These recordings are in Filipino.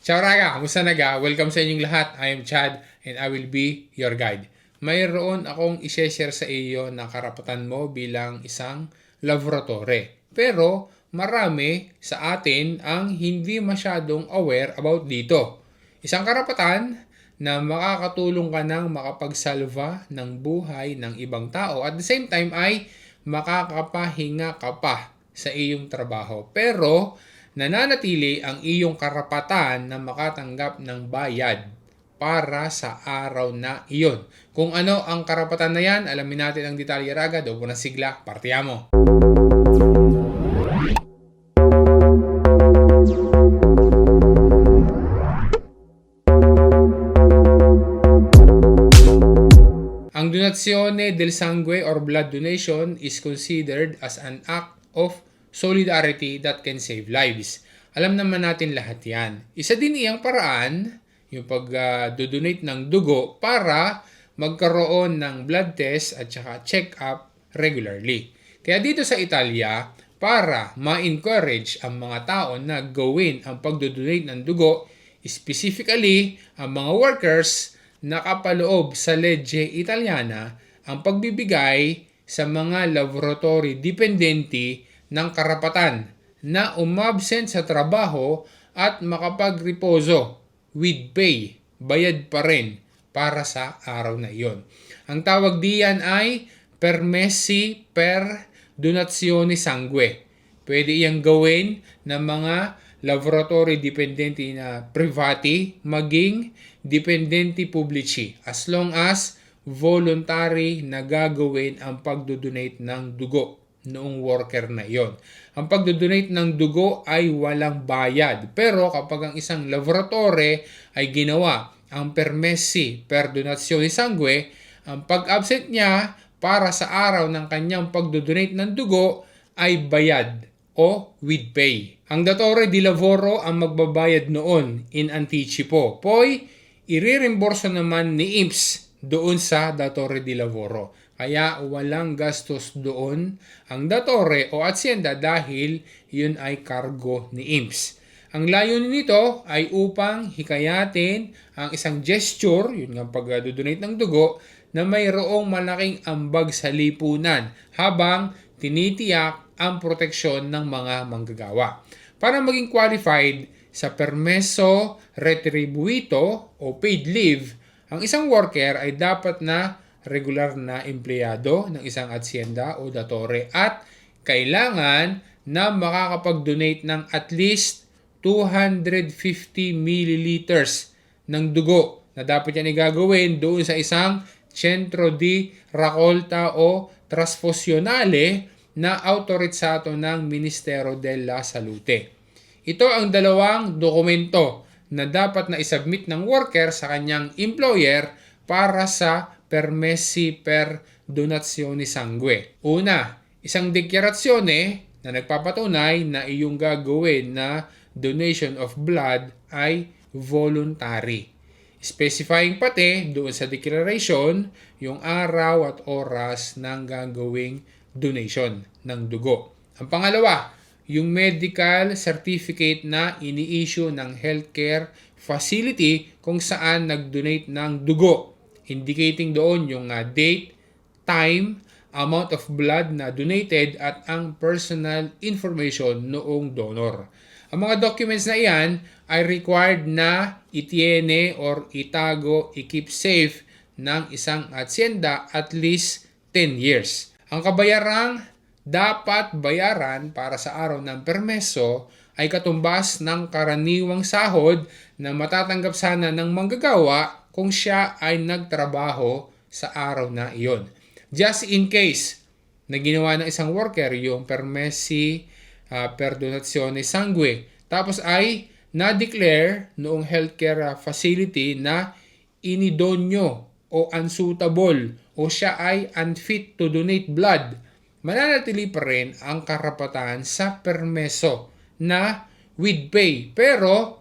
Ciao Raga! Kamusta naga? Welcome sa inyong lahat. I am Chad and I will be your guide. Mayroon akong i-share sa iyo na karapatan mo bilang isang laboratory. Pero marami sa atin ang hindi masyadong aware about dito. Isang karapatan na makakatulong ka ng makapagsalva ng buhay ng ibang tao. At the same time ay makakapahinga ka pa sa iyong trabaho. Pero nananatili ang iyong karapatan na makatanggap ng bayad para sa araw na iyon. Kung ano ang karapatan na yan, alamin natin ang detalye raga. Doon po na sigla, partiyamo! Ang donazione del sangue or blood donation is considered as an act of solidarity that can save lives. Alam naman natin lahat yan. Isa din iyang paraan, yung pag-donate ng dugo para magkaroon ng blood test at saka check-up regularly. Kaya dito sa Italia, para ma-encourage ang mga tao na gawin ang pag-donate ng dugo, specifically ang mga workers, nakapaloob sa legge Italiana ang pagbibigay sa mga laboratory dipendenti ng karapatan na umabsent sa trabaho at makapagreposo with pay, bayad pa rin para sa araw na iyon. Ang tawag diyan ay permessi per donazione sangue. Pwede iyang gawin ng mga laboratory dipendenti na privati maging dipendenti publici as long as voluntary na gagawin ang pagdodonate ng dugo noong worker na iyon. Ang pagdodonate ng dugo ay walang bayad. Pero kapag ang isang laboratory ay ginawa ang permessi per donazione sangue, ang pag-absent niya para sa araw ng kanyang pagdodonate ng dugo ay bayad o with pay. Ang datore di lavoro ang magbabayad noon in anticipo. Poi, irereimborso naman ni INPS doon sa datore di lavoro. Kaya walang gastos doon ang datore o asyenda dahil yun ay cargo ni INPS. Ang layunin nito ay upang hikayatin ang isang gesture, yun nga pag-donate ng dugo, na mayroong malaking ambag sa lipunan habang tinitiyak ang proteksyon ng mga manggagawa. Para maging qualified sa permesso retribuito o paid leave, ang isang worker ay dapat na regular na empleyado ng isang asyenda o datore at kailangan na makakapag-donate ng at least 250 milliliters ng dugo na dapat yan igagawin doon sa isang centro di raccolta o trasfusionale na autorizzato ng Ministero della Salute. Ito ang dalawang dokumento na dapat na isubmit ng worker sa kanyang employer para sa permessi per donazione sangue. Una, isang deklarasyone na nagpapatunay na iyong gagawin na donation of blood ay voluntary. Specifying pati doon sa declaration yung araw at oras ng gagawing donation ng dugo. Ang pangalawa, yung medical certificate na ini-issue ng healthcare facility kung saan nag-donate ng dugo. Indicating doon yung date, time, amount of blood na donated at ang personal information noong donor. Ang mga documents na iyan ay required na itiene or itago, i-keep safe ng isang asyenda at least 10 years. Ang kabayarang dapat bayaran para sa araw ng permeso ay katumbas ng karaniwang sahod na matatanggap sana ng manggagawa kung siya ay nagtrabaho sa araw na iyon. Just in case na ginawa ng isang worker yung permessi per donazione sangue tapos ay na-declare noong healthcare facility na inidonyo o unsuitable o siya ay unfit to donate blood, mananatili pa rin ang karapatan sa permeso na with pay. Pero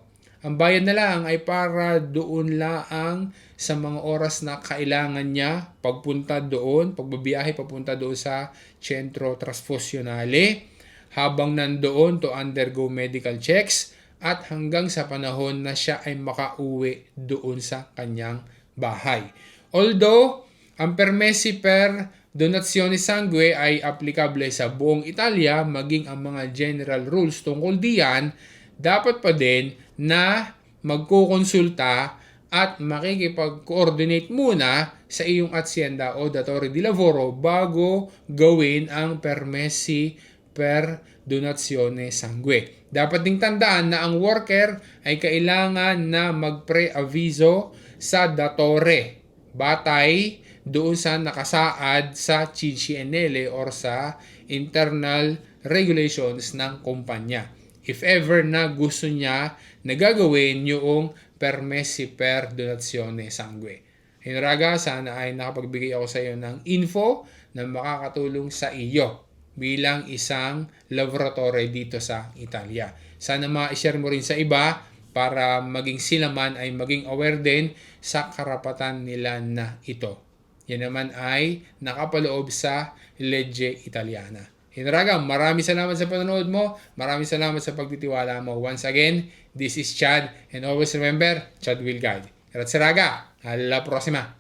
ang bayad na lang ay para doon laang sa mga oras na kailangan niya pagpunta doon, pagbabiyahe papunta doon sa Centro Trasfusionale, habang nandoon to undergo medical checks at hanggang sa panahon na siya ay makauwi doon sa kanyang bahay. Although, ang permessi per donazione sangue ay aplikable sa buong Italia, maging ang mga general rules tungkol diyan, dapat pa din na magkukonsulta at makikipag-coordinate muna sa iyong azienda o datore di lavoro bago gawin ang permessi per donazione sangue. Dapat ding tandaan na ang worker ay kailangan na magpre-aviso sa datore batay doon sa nakasaad sa CCNL or sa internal regulations ng kumpanya. If ever na gusto niya na gagawin yung permessi per donazione sangue. Ayun raga, sana ay nakapagbigay ako sa iyo ng info na makakatulong sa iyo bilang isang laboratory dito sa Italia. Sana ma-share mo rin sa iba para maging sila man ay maging aware din sa karapatan nila na ito. Yan naman ay nakapaloob sa Legge Italiana. Hinaraga, maraming salamat sa panonood mo. Maraming salamat sa pagtitiwala mo. Once again, this is Chad. And always remember, Chad will guide. Grazie raga, alla prossima!